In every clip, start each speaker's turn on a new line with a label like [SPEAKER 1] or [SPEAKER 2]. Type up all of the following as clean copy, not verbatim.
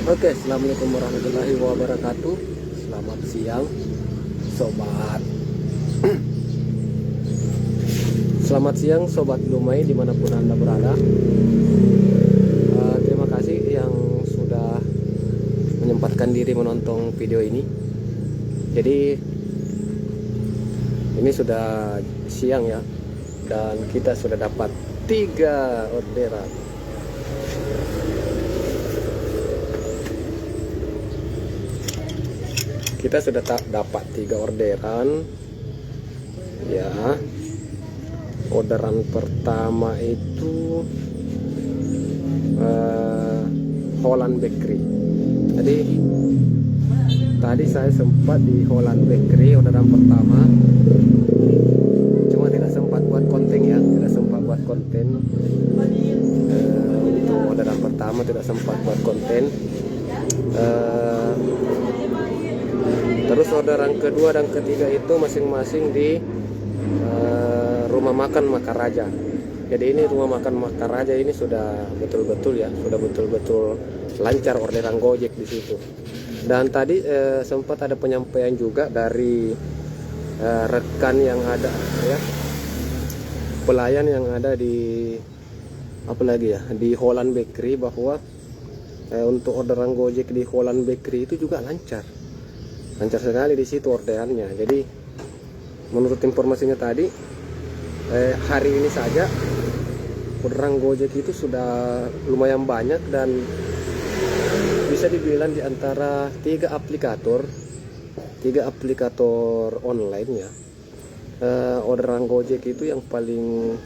[SPEAKER 1] Oke, assalamualaikum warahmatullahi wabarakatuh. Selamat siang, sobat. Selamat siang, sobat Dumai dimanapun anda berada. Terima kasih yang sudah menyempatkan diri menonton video ini. Jadi ini sudah siang ya, dan kita sudah dapat 3 orderan. Kita sudah dapat 3 orderan ya. Orderan pertama itu Holland Bakery. Tadi saya sempat di Holland Bakery orderan pertama, cuma tidak sempat buat konten ya, tidak sempat buat konten. Untuk orderan pertama tidak sempat buat konten. Terus orderan kedua dan ketiga itu masing-masing di rumah makan Makaraja. Jadi ini rumah makan Makaraja ini sudah betul-betul ya, sudah betul-betul lancar orderan Gojek di situ. Dan tadi sempat ada penyampaian juga dari rekan yang ada ya, pelayan yang ada di di Holland Bakery, bahwa untuk orderan Gojek di Holland Bakery itu juga lancar sekali di situ orderannya. Jadi menurut informasinya tadi hari ini saja orderan Gojek itu sudah lumayan banyak, dan bisa dibilang di antara 3 aplikator online ya, orderan Gojek itu yang paling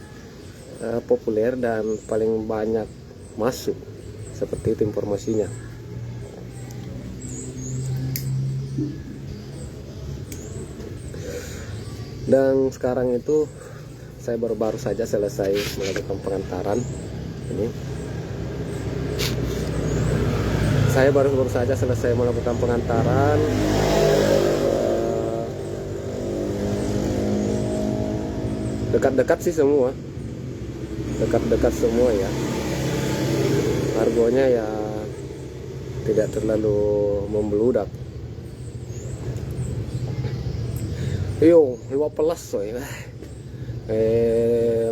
[SPEAKER 1] populer dan paling banyak masuk, seperti itu informasinya. Dan sekarang itu saya baru saja selesai melakukan pengantaran ini. Saya baru saja selesai melakukan pengantaran. Dekat-dekat sih semua, dekat-dekat semua ya. Harganya ya tidak terlalu membeludak. Yo, 15 soy.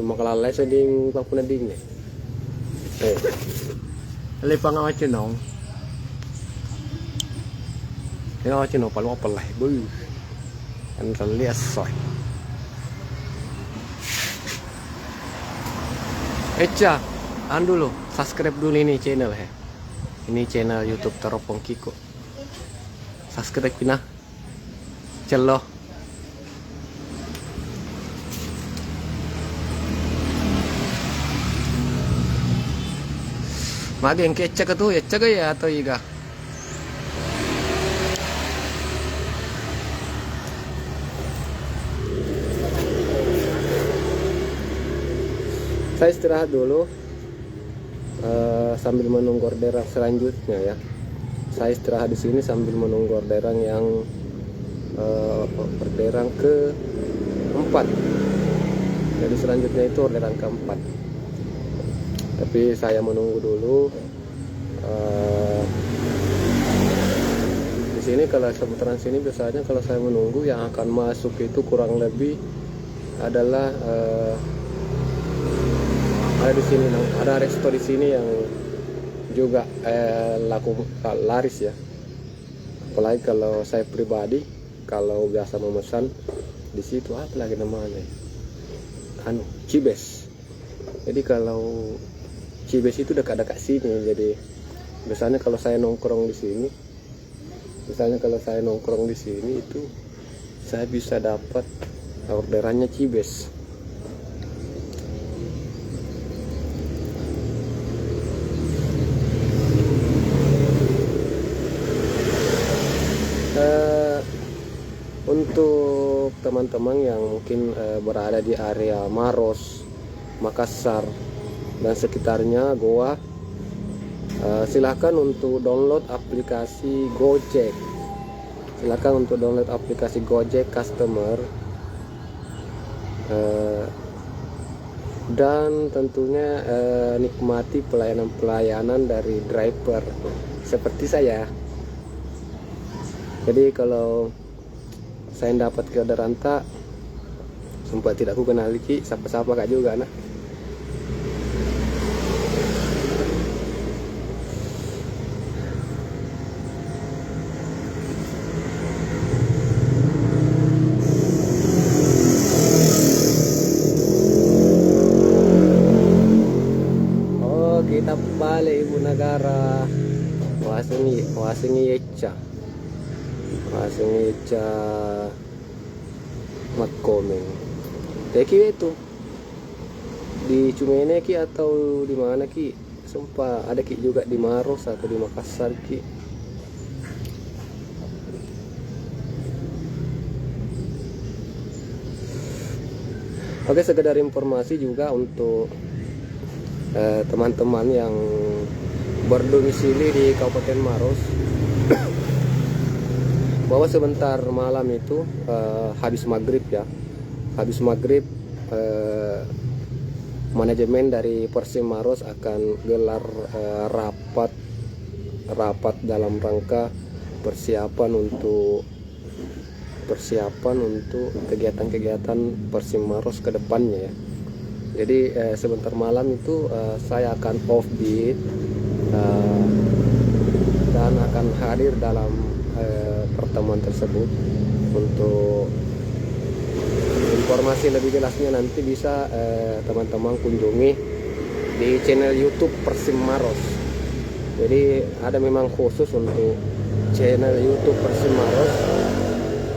[SPEAKER 1] Makalalay sa ding papunading eh. Lipang ang chinong. Yung chinong palu apalay. Boy. Ang talias soy. Echa, dulu subscribe dulu ini channel ya. Ini channel YouTube Teropong Kiko. Subscribe na. Cello. Maging kecak itu ya cak ya atau iga. Saya istirahat dulu sambil menunggu orderan selanjutnya ya. Saya istirahat di sini sambil menunggu orderan yang orderan ke-4. Jadi selanjutnya itu orderan ke-4. Tapi saya menunggu dulu. Di sini kalau seputaran sini biasanya kalau saya menunggu yang akan masuk itu kurang lebih adalah ada di sini, ada resto di sini yang juga laris ya. Apalagi kalau saya pribadi, kalau biasa memesan di situ apa lagi namanya? Cibes. Jadi kalau Cibes itu dekat-dekat sini, jadi biasanya kalau saya nongkrong di sini, itu saya bisa dapat orderannya Cibes. Untuk teman-teman yang mungkin berada di area Maros, Makassar dan sekitarnya, Goa, silahkan untuk download aplikasi Gojek. Customer, dan tentunya nikmati pelayanan dari driver seperti saya. Jadi kalau saya dapat ke Daranta, sempat tidak ku kenal Ki, siapa-siapa kak juga nah. Oh, kita balik ibu negara. Wasengi Yeca. Wasengi Yeca Makomeng. Teki itu di Cumene Ki atau di mana Ki? Sumpah ada Ki juga di Maros atau di Makassar Ki. Oke, sekedar informasi juga untuk teman-teman yang berdomisili di Kabupaten Maros, bahwa sebentar malam itu habis maghrib ya, habis maghrib manajemen dari Persim Maros akan gelar rapat dalam rangka persiapan untuk kegiatan-kegiatan Persim Maros ke depannya ya. Jadi sebentar malam itu saya akan offbeat dan akan hadir dalam pertemuan tersebut. Untuk informasi lebih jelasnya nanti bisa teman-teman kunjungi di channel YouTube Persim Maros. Jadi ada memang khusus untuk channel YouTube Persim Maros,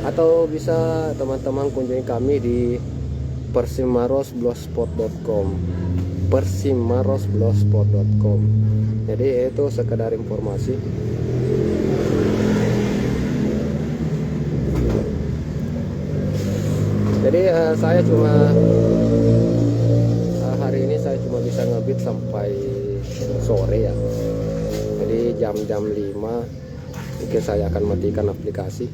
[SPEAKER 1] atau bisa teman-teman kunjungi kami di persimmarosblogspot.com, persimmarosblogspot.com. Jadi itu sekedar informasi. Jadi saya cuma hari ini saya cuma bisa ngebit sampai sore ya. Jadi jam-jam 5 mungkin saya akan matikan aplikasi,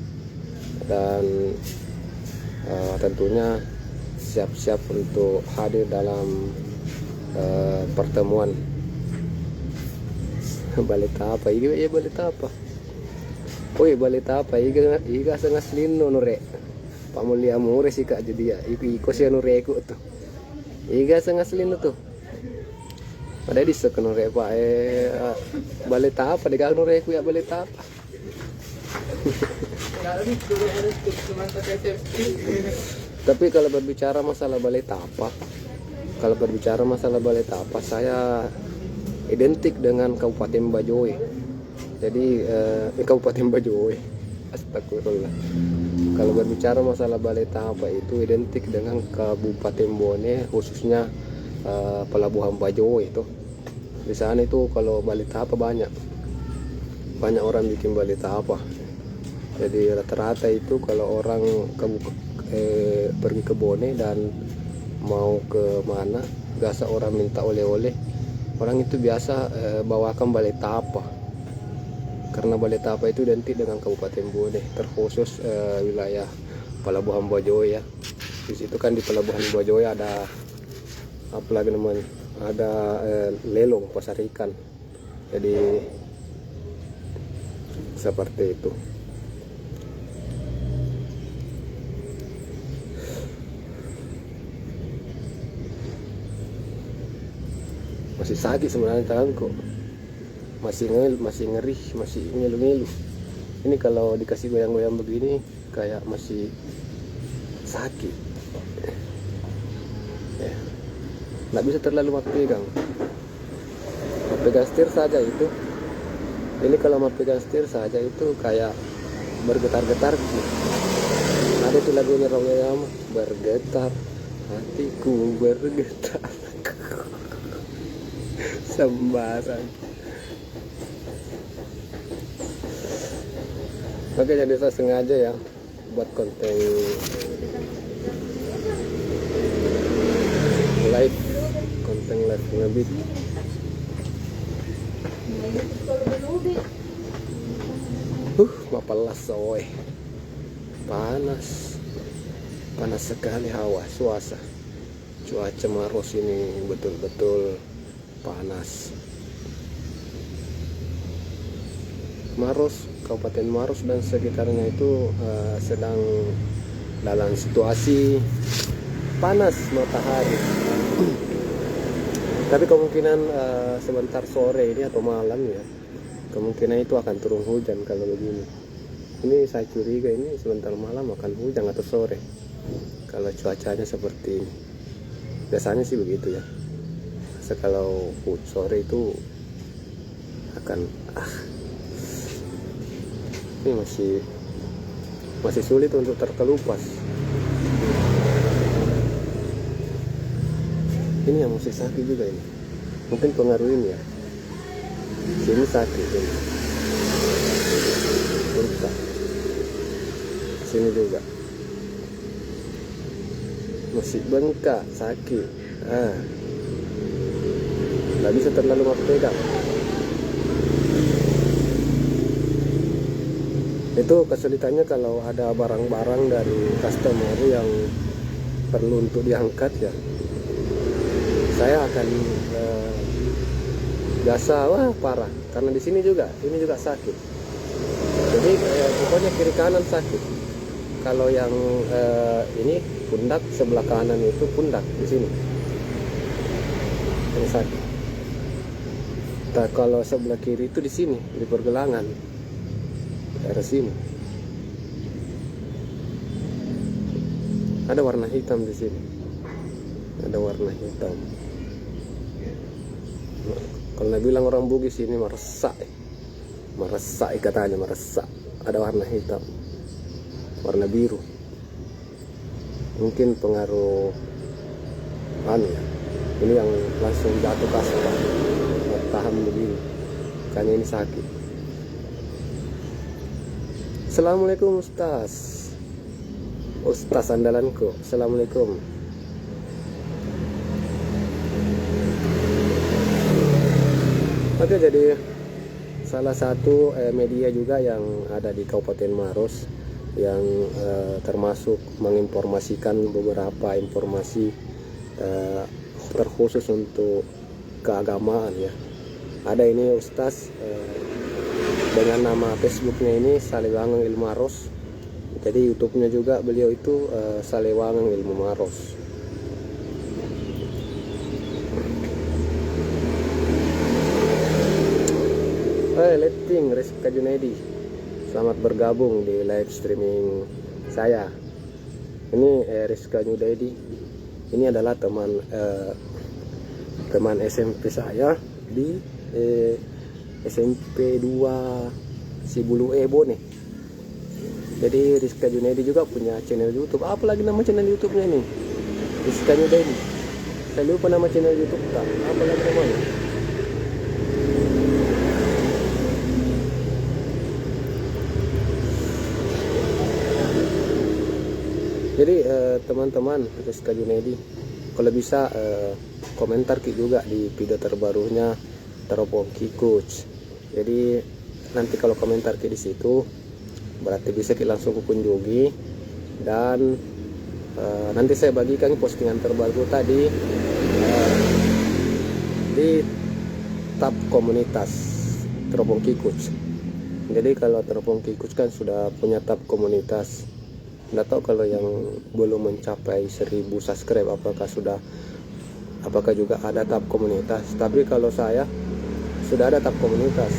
[SPEAKER 1] dan tentunya siap-siap untuk hadir dalam pertemuan. Balita apa? Iya balita apa? Oi balita apa? Iga sangat lino nure. Pamulia mure sih kak jadi ya. Iko sih nure ku tuh. Iga sangat lino tuh. Ada di sek nure pak balita apa? Dega nure ku ya balita apa? Tapi kalau berbicara masalah balai tapak, saya identik dengan Kabupaten Bajoe. Jadi Kabupaten Bajoe, astagfirullah. Kalau berbicara masalah balai tapak itu identik dengan Kabupaten Bone, khususnya Pelabuhan Bajoe itu. Di sana itu kalau balai tapak banyak orang bikin balai tapak. Jadi rata-rata itu kalau orang pergi ke Bone dan mau ke mana, biasa orang minta oleh-oleh, orang itu biasa bawakan balai tapa, karena balai tapa itu identik dengan Kabupaten Bone, terkhusus wilayah Pelabuhan Bajoe ya. Di situ kan di Pelabuhan Bajoe ada apa lagi namanya, ada lelong pasar ikan. Jadi seperti itu. Masih sakit sebenarnya tanganku, masih ngeri, masih ngilu-ngilu. Ini kalau dikasih goyang-goyang begini kayak masih sakit ya. Nggak bisa terlalu pegang setir saja itu. Ini kalau pegang setir saja itu kayak bergetar-getar. Ada itu lagunya Royam, bergetar hatiku bergetar. Sembasan. Oke, jadi saya sengaja ya buat konten live, ngebit. Mapalas soe. Panas sekali hawa suasa. Cuaca Maros ini betul-betul panas. Maros, Kabupaten Maros dan sekitarnya itu sedang dalam situasi panas matahari. Tapi kemungkinan sebentar sore ini atau malam ya, kemungkinan itu akan turun hujan kalau begini. Ini saya curiga ini sebentar malam akan hujan atau sore kalau cuacanya seperti ini. Biasanya sih begitu ya. Kalau sore itu akan ini masih sulit untuk terkelupas. Ini yang masih sakit juga ini. Mungkin pengaruh ini ya. Sini sakit ini. Bursa. Sini juga. Masih bengkak, sakit. Nggak bisa terlalu pegang. Itu kesulitannya kalau ada barang-barang dari customer yang perlu untuk diangkat ya. Saya akan biasa parah karena di sini juga, ini juga sakit. Jadi pokoknya kiri kanan sakit. Kalau yang ini pundak sebelah kanan itu pundak di sini. Ini sakit. Nah, kalau sebelah kiri itu di sini di pergelangan. Daerah sini. Ada warna hitam di sini. Ada warna hitam. Kalau bilang orang Bugis ini meresap katanya meresap. Ada warna hitam, warna biru. Mungkin pengaruh ya. Ini yang langsung jatuh kasar, tahan begini. Kayaknya ini sakit. Assalamualaikum Ustaz andalanku. Assalamualaikum. Oke, jadi salah satu media juga yang ada di Kabupaten Maros yang termasuk menginformasikan beberapa informasi terkhusus untuk keagamaan ya. Ada ini Ustaz dengan nama Facebooknya ini Salewangang Ilmu Maros. Jadi YouTube-nya juga beliau itu Salewangang Ilmu Maros. Letting Rizka Junaidi, selamat bergabung di live streaming saya. Ini Rizka Junaidi, ini adalah teman SMP saya di SMP 2 Sibulu Bone. Jadi Rizka Junaidi juga punya channel YouTube. Apa lagi nama channel YouTube-nya ini? Rizka Junaidi. Saya lupa nama channel YouTube tak. Apa lagi namanya? Jadi teman-teman Rizka Junaidi, kalau bisa komentar juga di video terbarunya Teropong Coach. Jadi nanti kalau komentar di situ berarti bisa langsung kunjungi dan nanti saya bagikan postingan terbaru tadi di tab komunitas Teropong Coach. Jadi kalau Teropong Coach kan sudah punya tab komunitas. Nggak tahu kalau yang belum mencapai 1000 subscribe apakah juga ada tab komunitas. Tapi kalau saya sudah ada tab komunitas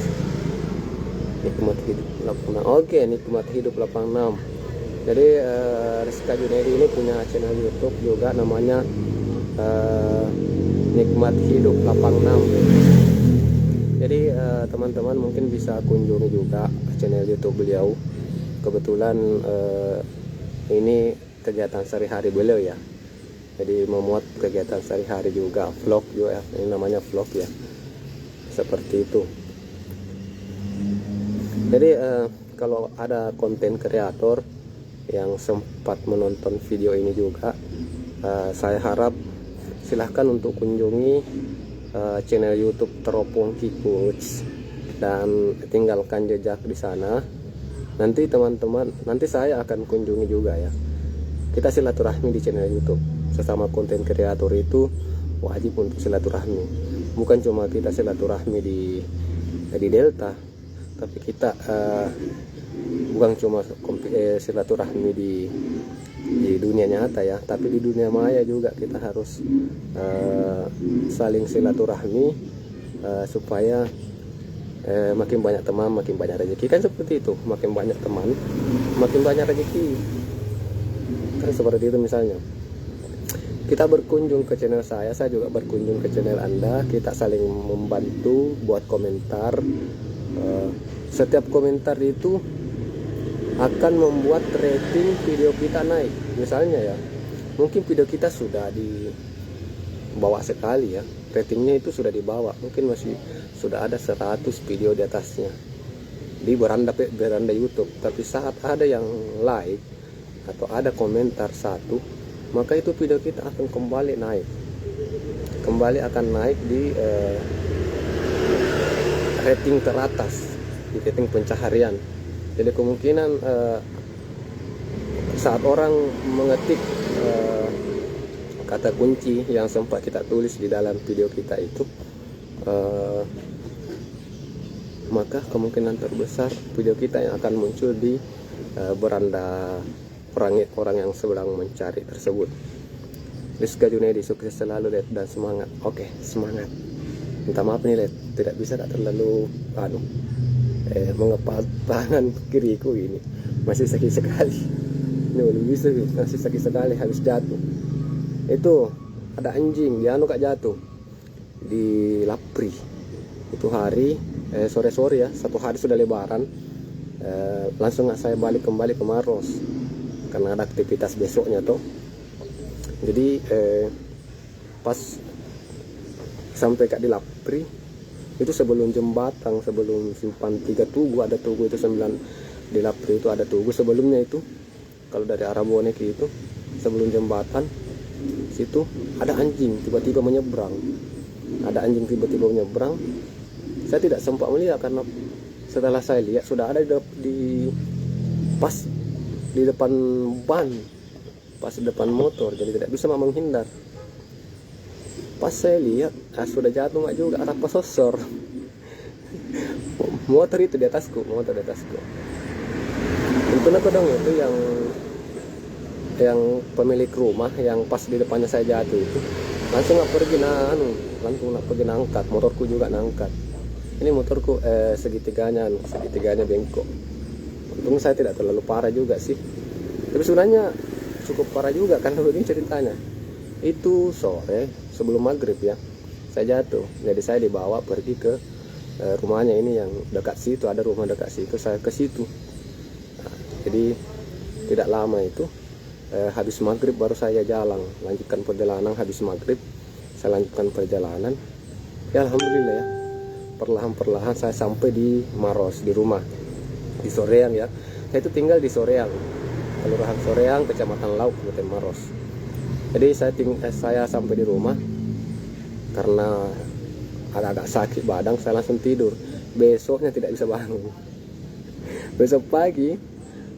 [SPEAKER 1] Nikmat Hidup 86. Oke, Nikmat Hidup 86. Jadi Rizka Junaidi ini punya channel YouTube juga namanya Nikmat Hidup 86. Jadi teman-teman mungkin bisa kunjungi juga channel YouTube beliau. Kebetulan ini kegiatan sehari-hari beliau ya. Jadi memuat kegiatan sehari-hari juga, vlog juga ya. Ini namanya vlog ya. Seperti itu. Jadi kalau ada konten kreator yang sempat menonton video ini juga, saya harap silahkan untuk kunjungi channel YouTube Teropong Coach dan tinggalkan jejak di sana. Nanti teman-teman, nanti saya akan kunjungi juga ya. Kita silaturahmi di channel YouTube. Sesama konten kreator itu wajib untuk silaturahmi. Bukan cuma kita silaturahmi di Delta, tapi kita bukan cuma silaturahmi di dunia nyata ya, tapi di dunia maya juga kita harus saling silaturahmi supaya makin banyak teman, makin banyak rezeki. Kan seperti itu, makin banyak teman, makin banyak rezeki. Kan seperti itu misalnya. Kita berkunjung ke channel saya juga berkunjung ke channel Anda, kita saling membantu buat komentar. Setiap komentar itu akan membuat rating video kita naik. Misalnya ya, mungkin video kita sudah di bawah sekali ya, ratingnya itu sudah di bawah, mungkin masih sudah ada 100 video di atasnya di beranda YouTube. Tapi saat ada yang like atau ada komentar satu, maka itu video kita akan kembali naik, kembali akan naik di rating teratas, di rating pencaharian. Jadi kemungkinan saat orang mengetik kata kunci yang sempat kita tulis di dalam video kita itu, maka kemungkinan terbesar video kita yang akan muncul di beranda orang yang sedang mencari tersebut. Rizka Junaidi, sukses selalu Led, dan semangat. Oke, semangat. Minta maaf nih Led, tidak bisa terlalu mengepal tangan kiriku ini, masih sakit sekali. Ini belum bisa, masih sakit sekali, habis jatuh. Itu ada anjing dia kak jatuh di Lapri itu hari sore-sore ya, satu hari sudah lebaran. Langsung saya balik kembali ke Maros karena ada aktivitas besoknya toh. Jadi pas sampai kak di Lapri itu sebelum jembatan, sebelum simpan 3 tugu, ada tugu itu 9 di Lapri itu ada tugu sebelumnya itu. Kalau dari arah Boneki itu sebelum jembatan situ ada anjing tiba-tiba menyeberang. Ada anjing tiba-tiba menyeberang. Saya tidak sempat melihat karena setelah saya lihat sudah ada di pas di depan ban, pas di depan motor, jadi tidak bisa menghindar. Pas saya lihat sudah jatuh nggak juga, arah pasosor. Motor itu di atasku, motor di atasku. Itu aku dong itu yang pemilik rumah yang pas di depannya saya jatuh itu langsung nggak pergi langsung nggak pergi nangkat, motorku juga nangkat. Ini motorku segitiganya bengkok. Untung saya tidak terlalu parah juga sih, tapi sebenarnya cukup parah juga karena begini ceritanya. Itu sore sebelum maghrib ya, saya jatuh, jadi saya dibawa pergi ke rumahnya ini yang dekat situ, ada rumah dekat situ, saya ke situ. Nah, jadi tidak lama itu habis maghrib baru saya lanjutkan perjalanan. Habis maghrib saya lanjutkan perjalanan ya, alhamdulillah ya, perlahan-perlahan saya sampai di Maros, di rumah di Soreang ya. Saya itu tinggal di Soreang, Kelurahan Soreang, Kecamatan Lauk, Kabupaten Maros. Jadi saya sampai di rumah karena agak sakit badan, saya langsung tidur. Besoknya tidak bisa bangun. Besok pagi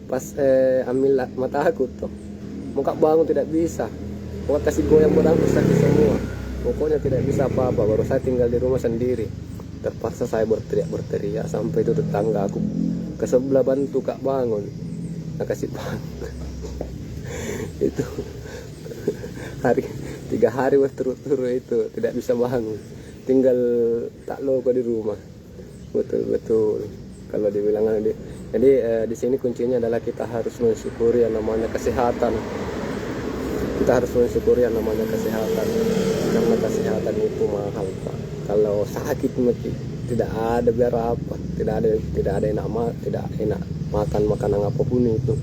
[SPEAKER 1] pas ambil mata aku tuh, muka bangun tidak bisa, mau kasih goyang badanku sakit semua, pokoknya tidak bisa apa-apa. Baru saya tinggal di rumah sendiri, terpaksa saya berteriak sampai itu tetangga aku ke sebelah bantu kak bangun, nah kasih bangun. Itu 3 hari berturut-turut itu tidak bisa bangun, tinggal tak loko di rumah, betul-betul kalau dibilang. Jadi di sini kuncinya adalah kita harus mensyukuri yang namanya kesehatan. Kita harus mensyukuri yang namanya kesehatan, karena kesehatan itu mahal Pak. Kalau sakit mati tidak ada biar apa, tidak ada enak makan makanan apapun itu.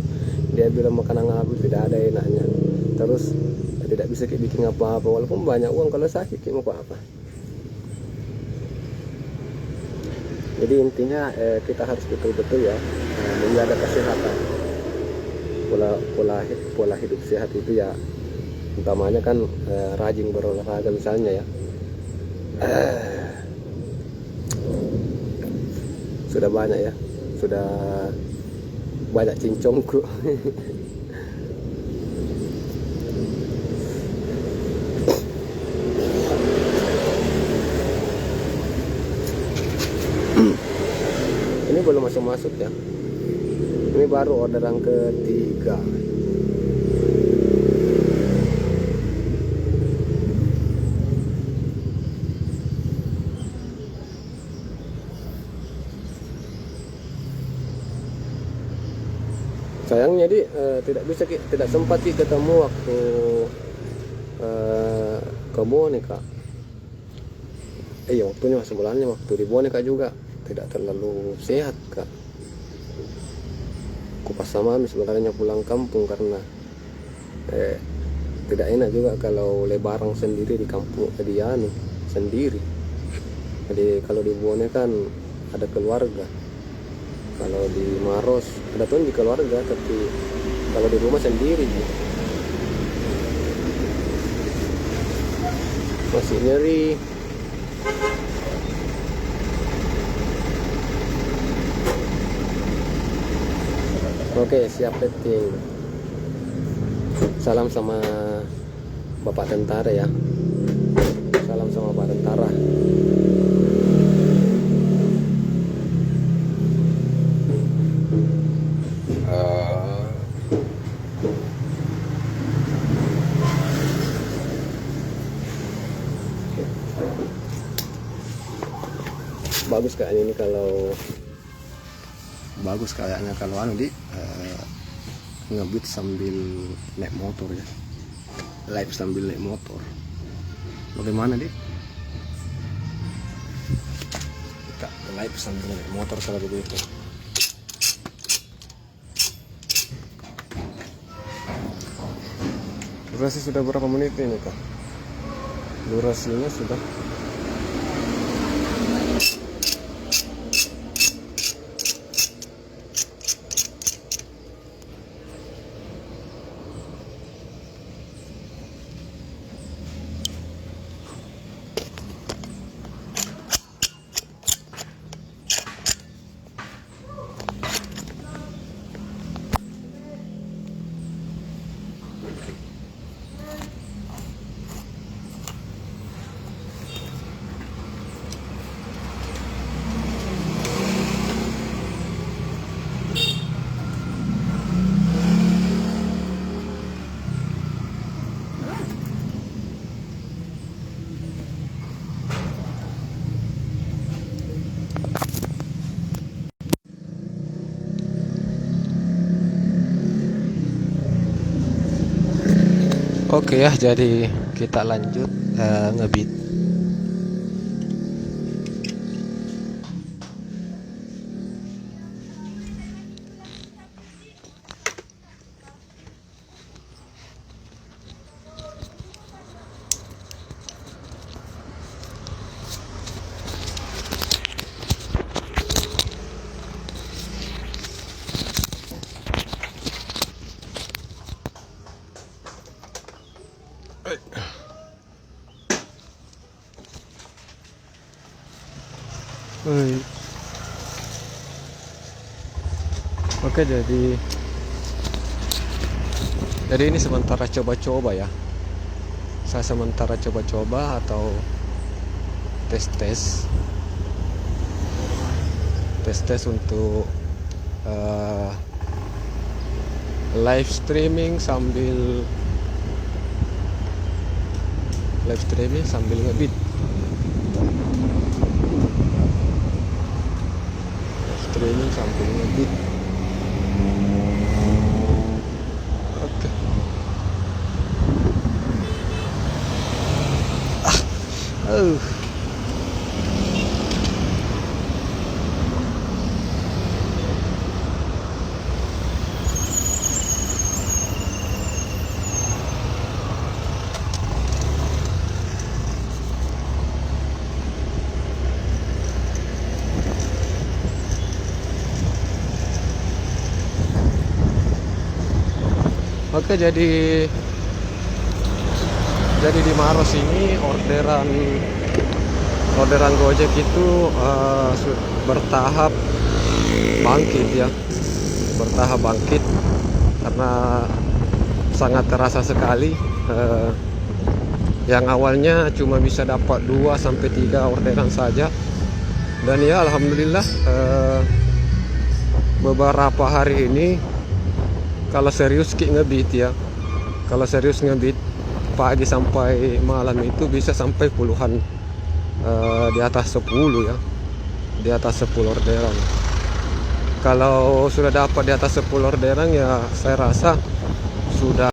[SPEAKER 1] Dia bilang makanan apa tidak ada enaknya. Terus tidak bisa bikin apa-apa walaupun banyak uang, kalau sakit mau apa? Jadi intinya kita harus betul-betul ya menjaga kesehatan. Pola hidup sehat itu ya utamanya kan rajin berolahraga misalnya ya. Sudah banyak ya, sudah banyak cincongku. Ini ini belum masuk ya. Ini baru orderan ketiga. Sayangnya tidak sempat ketemu waktu ke Boneka. Waktunya sebulannya waktu di Boneka juga tidak terlalu sehat Kak. Kupas sama sebenarnya pulang kampung karena tidak enak juga kalau lebaran sendiri di kampung sendiri. Jadi kalau di Boneka kan ada keluarga. Kalau di Maros ada tuh di keluarga, tapi kalau di rumah sendiri masih nyeri. Oke, siap petting. Salam sama Bapak tentara ya. Salam sama Bapak tentara. Bagus kayaknya ini kalau ngebeat sambil naik motor ya, live sambil naik motor. Bagaimana Dik? Kita live sambil naik motor kalau begitu. Durasi sudah berapa menit ini Kak? Durasinya sudah oke ya. Jadi kita lanjut ngebeat. Oke, jadi ini sementara coba-coba ya. Saya sementara coba-coba atau tes-tes untuk live streaming sambil ngebeat. Streaming sambil ngebeat. Oke. Oke, jadi di Maros ini orderan Gojek itu bertahap bangkit karena sangat terasa sekali. Yang awalnya cuma bisa dapat 2 sampai 3 orderan saja, dan ya alhamdulillah beberapa hari ini kalau serius ki ngebit ya, kalau serius ngebit pagi sampai malam itu bisa sampai puluhan, di atas 10 ya, di atas 10 orderan. Kalau sudah dapat di atas 10 orderan ya saya rasa sudah